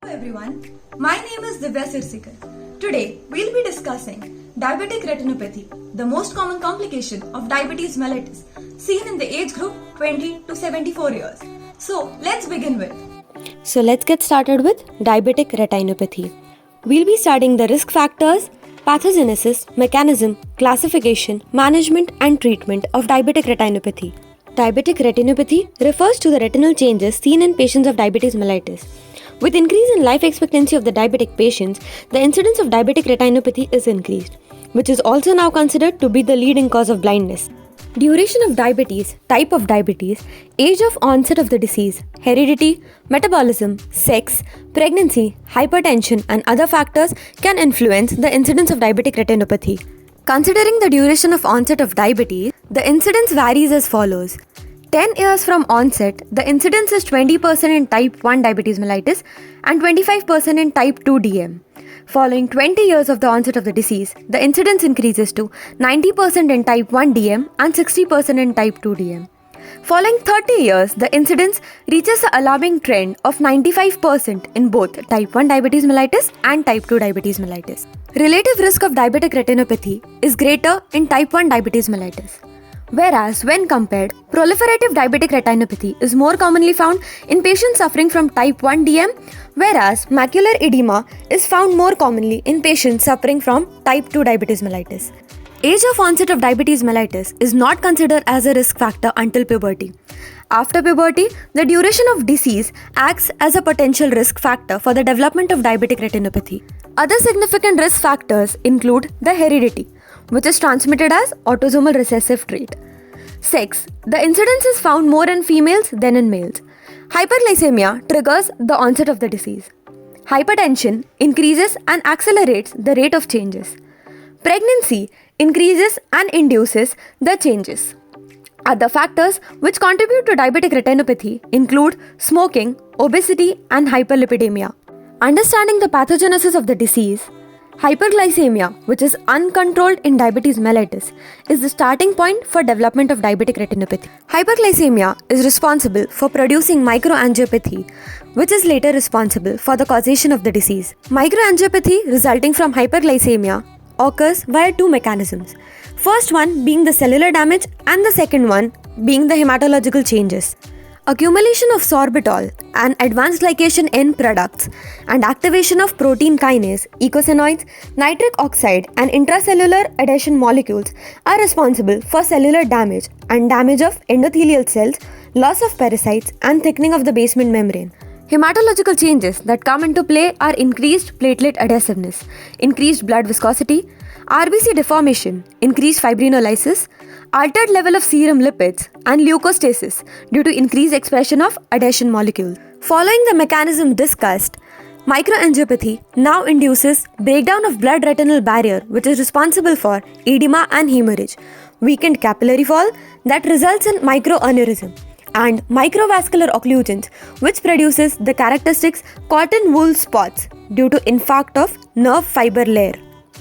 Hello everyone, my name is Divya Sirsikar. Today we'll be discussing diabetic retinopathy, the most common complication of diabetes mellitus seen in the age group 20 to 74 years. So let's begin with. So let's get started with diabetic retinopathy. We'll be studying the risk factors, pathogenesis, mechanism, classification, management and treatment of diabetic retinopathy. Diabetic retinopathy refers to the retinal changes seen in patients of diabetes mellitus. With increase in life expectancy of the diabetic patients, the incidence of diabetic retinopathy is increased, which is also now considered to be the leading cause of blindness. Duration of diabetes, type of diabetes, age of onset of the disease, heredity, metabolism, sex, pregnancy, hypertension, and other factors can influence the incidence of diabetic retinopathy. Considering the duration of onset of diabetes, the incidence varies as follows. 10 years from onset, the incidence is 20% in type 1 diabetes mellitus and 25% in type 2 DM. Following 20 years of the onset of the disease, the incidence increases to 90% in type 1 DM and 60% in type 2 DM. Following 30 years, the incidence reaches the alarming trend of 95% in both type 1 diabetes mellitus and type 2 diabetes mellitus. Relative risk of diabetic retinopathy is greater in type 1 diabetes mellitus. Whereas, when compared, proliferative diabetic retinopathy is more commonly found in patients suffering from type 1 DM, whereas macular edema is found more commonly in patients suffering from type 2 diabetes mellitus. Age of onset of diabetes mellitus is not considered as a risk factor until puberty. After puberty, the duration of disease acts as a potential risk factor for the development of diabetic retinopathy. Other significant risk factors include the heredity, which is transmitted as autosomal recessive trait. Sex. The incidence is found more in females than in males. Hyperglycemia triggers the onset of the disease. Hypertension increases and accelerates the rate of changes. Pregnancy increases and induces the changes. Other factors which contribute to diabetic retinopathy include smoking, obesity, and hyperlipidemia. Understanding the pathogenesis of the disease, hyperglycemia, which is uncontrolled in diabetes mellitus, is the starting point for development of diabetic retinopathy. Hyperglycemia is responsible for producing microangiopathy, which is later responsible for the causation of the disease. Microangiopathy resulting from hyperglycemia occurs via two mechanisms. First one being the cellular damage and the second one being the hematological changes. Accumulation of sorbitol and advanced glycation end products and activation of protein kinase, eicosanoids, nitric oxide and intracellular adhesion molecules are responsible for cellular damage and damage of endothelial cells, loss of pericytes and thickening of the basement membrane. Hematological changes that come into play are increased platelet adhesiveness, increased blood viscosity, RBC deformation, increased fibrinolysis, altered level of serum lipids, and leukostasis due to increased expression of adhesion molecules. Following the mechanism discussed, microangiopathy now induces breakdown of blood retinal barrier, which is responsible for edema and hemorrhage, weakened capillary fall that results in microaneurysm, and microvascular occlusions, which produces the characteristics cotton wool spots due to infarct of nerve fiber layer.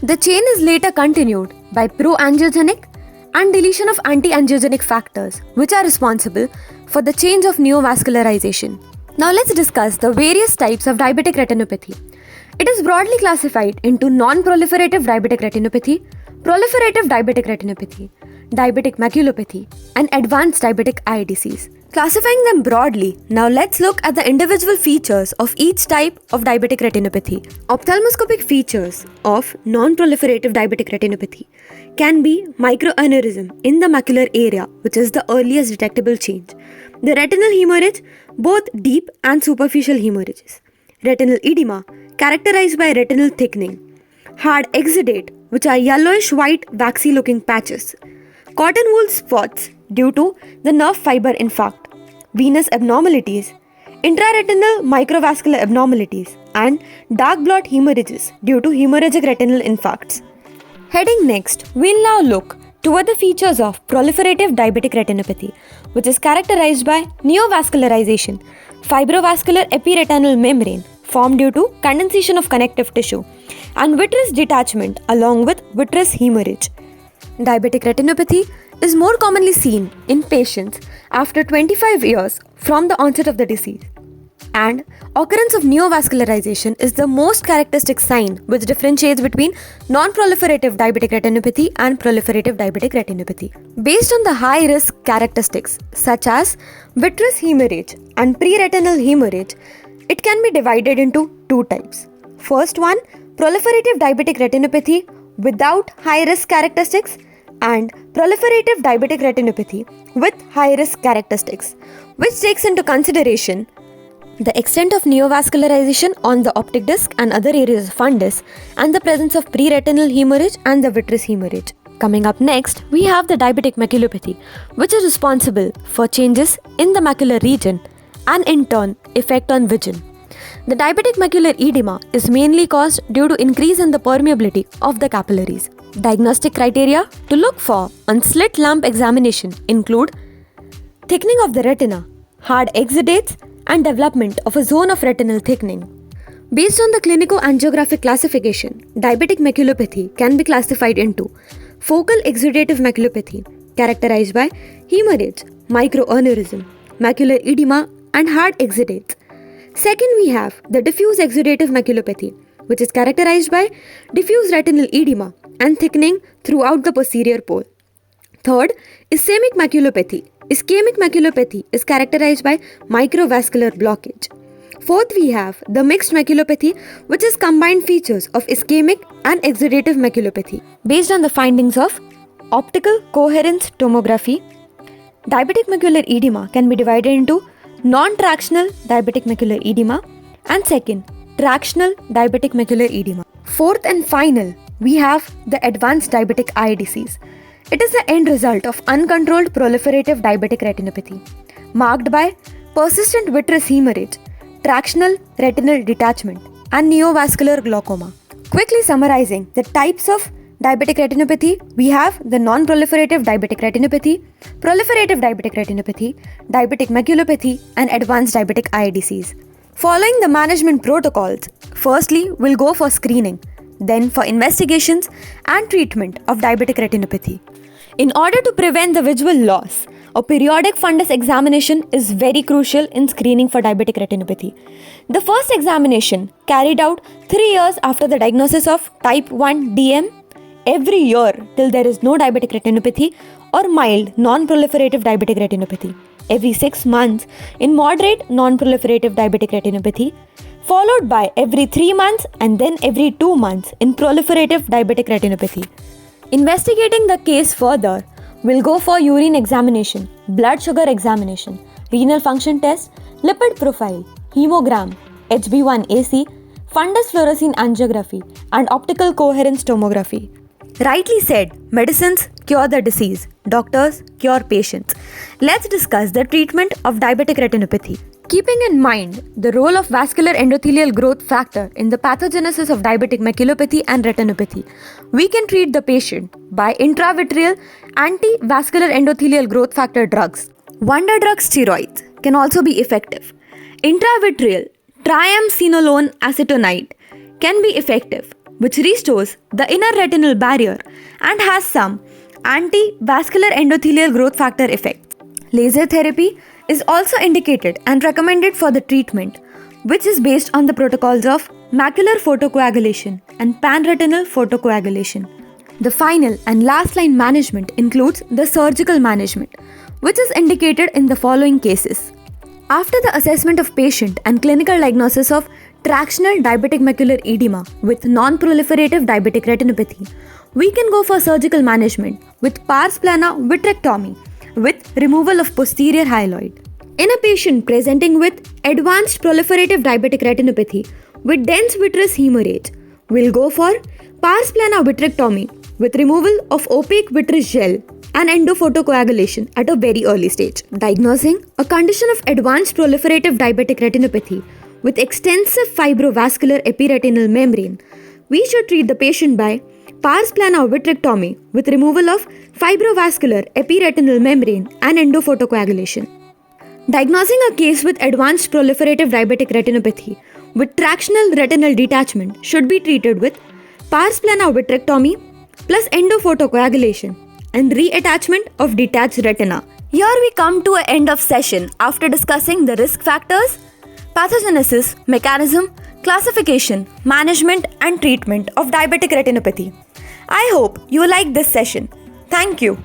The chain is later continued by proangiogenic and deletion of anti-angiogenic factors, which are responsible for the change of neovascularization. Now let's discuss the various types of diabetic retinopathy. It is broadly classified into non-proliferative diabetic retinopathy, proliferative diabetic retinopathy, diabetic maculopathy, and advanced diabetic eye disease. Classifying them broadly, now let's look at the individual features of each type of diabetic retinopathy. Ophthalmoscopic features of non-proliferative diabetic retinopathy can be microaneurysm in the macular area, which is the earliest detectable change. The retinal hemorrhage, both deep and superficial hemorrhages. Retinal edema, characterized by retinal thickening. Hard exudate, which are yellowish-white waxy-looking patches. Cotton wool spots due to the nerve fiber infarct. Venous abnormalities, intraretinal microvascular abnormalities, and dark blot hemorrhages due to hemorrhagic retinal infarcts. Heading next, we'll now look toward the features of proliferative diabetic retinopathy, which is characterized by neovascularization, fibrovascular epiretinal membrane formed due to condensation of connective tissue, and vitreous detachment along with vitreous hemorrhage. Diabetic retinopathy is more commonly seen in patients after 25 years from the onset of the disease. And occurrence of neovascularization is the most characteristic sign which differentiates between non-proliferative diabetic retinopathy and proliferative diabetic retinopathy. Based on the high risk characteristics such as vitreous hemorrhage and pre-retinal hemorrhage, it can be divided into two types. First one, proliferative diabetic retinopathy without high risk characteristics, and proliferative diabetic retinopathy with high risk characteristics, which takes into consideration the extent of neovascularization on the optic disc and other areas of fundus, and the presence of pre-retinal hemorrhage and the vitreous hemorrhage. Coming up next, we have the diabetic maculopathy, which is responsible for changes in the macular region and in turn effect on vision. The diabetic macular edema is mainly caused due to increase in the permeability of the capillaries. Diagnostic criteria to look for on slit lamp examination include thickening of the retina, hard exudates, and development of a zone of retinal thickening. Based on the clinico-angiographic classification, diabetic maculopathy can be classified into focal exudative maculopathy, characterized by hemorrhage, microaneurysm, macular edema, and hard exudates. Second, we have the diffuse exudative maculopathy, which is characterized by diffuse retinal edema and thickening throughout the posterior pole. Third, ischemic maculopathy. Ischemic maculopathy is characterized by microvascular blockage. Fourth, we have the mixed maculopathy, which is combined features of ischemic and exudative maculopathy. Based on the findings of optical coherence tomography, diabetic macular edema can be divided into non-tractional diabetic macular edema and second, tractional diabetic macular edema. Fourth and final, we have the advanced diabetic eye disease. It is the end result of uncontrolled proliferative diabetic retinopathy, marked by persistent vitreous hemorrhage, tractional retinal detachment, and neovascular glaucoma. Quickly summarizing the types of diabetic retinopathy, we have the non-proliferative diabetic retinopathy, proliferative diabetic retinopathy, diabetic maculopathy, and advanced diabetic eye disease. Following the management protocols, firstly, we'll go for screening, then for investigations and treatment of diabetic retinopathy. In order to prevent the visual loss, a periodic fundus examination is very crucial in screening for diabetic retinopathy. The first examination, carried out 3 years after the diagnosis of type 1 DM, every year till there is no diabetic retinopathy or mild non-proliferative diabetic retinopathy. Every 6 months in moderate non-proliferative diabetic retinopathy, followed by every 3 months and then every 2 months in proliferative diabetic retinopathy. Investigating the case further, we'll go for urine examination, blood sugar examination, renal function test, lipid profile, hemogram, HB1AC, fundus fluorescein angiography, and optical coherence tomography. Rightly said, medicines cure the disease, doctors cure patients. Let's discuss the treatment of diabetic retinopathy. Keeping in mind the role of vascular endothelial growth factor in the pathogenesis of diabetic maculopathy and retinopathy, we can treat the patient by intravitreal anti-vascular endothelial growth factor drugs. Wonder drug steroids can also be effective. Intravitreal triamcinolone acetonide can be effective, which restores the inner retinal barrier and has some anti-vascular endothelial growth factor effects. Laser therapy is also indicated and recommended for the treatment, which is based on the protocols of macular photocoagulation and panretinal photocoagulation. The final and last line management includes the surgical management, which is indicated in the following cases. After the assessment of patient and clinical diagnosis of tractional diabetic macular edema with non-proliferative diabetic retinopathy, we can go for surgical management with pars plana vitrectomy with removal of posterior hyaloid. In a patient presenting with advanced proliferative diabetic retinopathy with dense vitreous hemorrhage, we'll go for pars plana vitrectomy with removal of opaque vitreous gel and endophotocoagulation at a very early stage. Diagnosing a condition of advanced proliferative diabetic retinopathy with extensive fibrovascular epiretinal membrane, we should treat the patient by pars plana vitrectomy with removal of fibrovascular epiretinal membrane and endophotocoagulation. Diagnosing a case with advanced proliferative diabetic retinopathy with tractional retinal detachment should be treated with pars plana vitrectomy plus endophotocoagulation and reattachment of detached retina. Here we come to an end of session after discussing the risk factors, pathogenesis, mechanism, classification, management, and treatment of diabetic retinopathy. I hope you like this session. Thank you.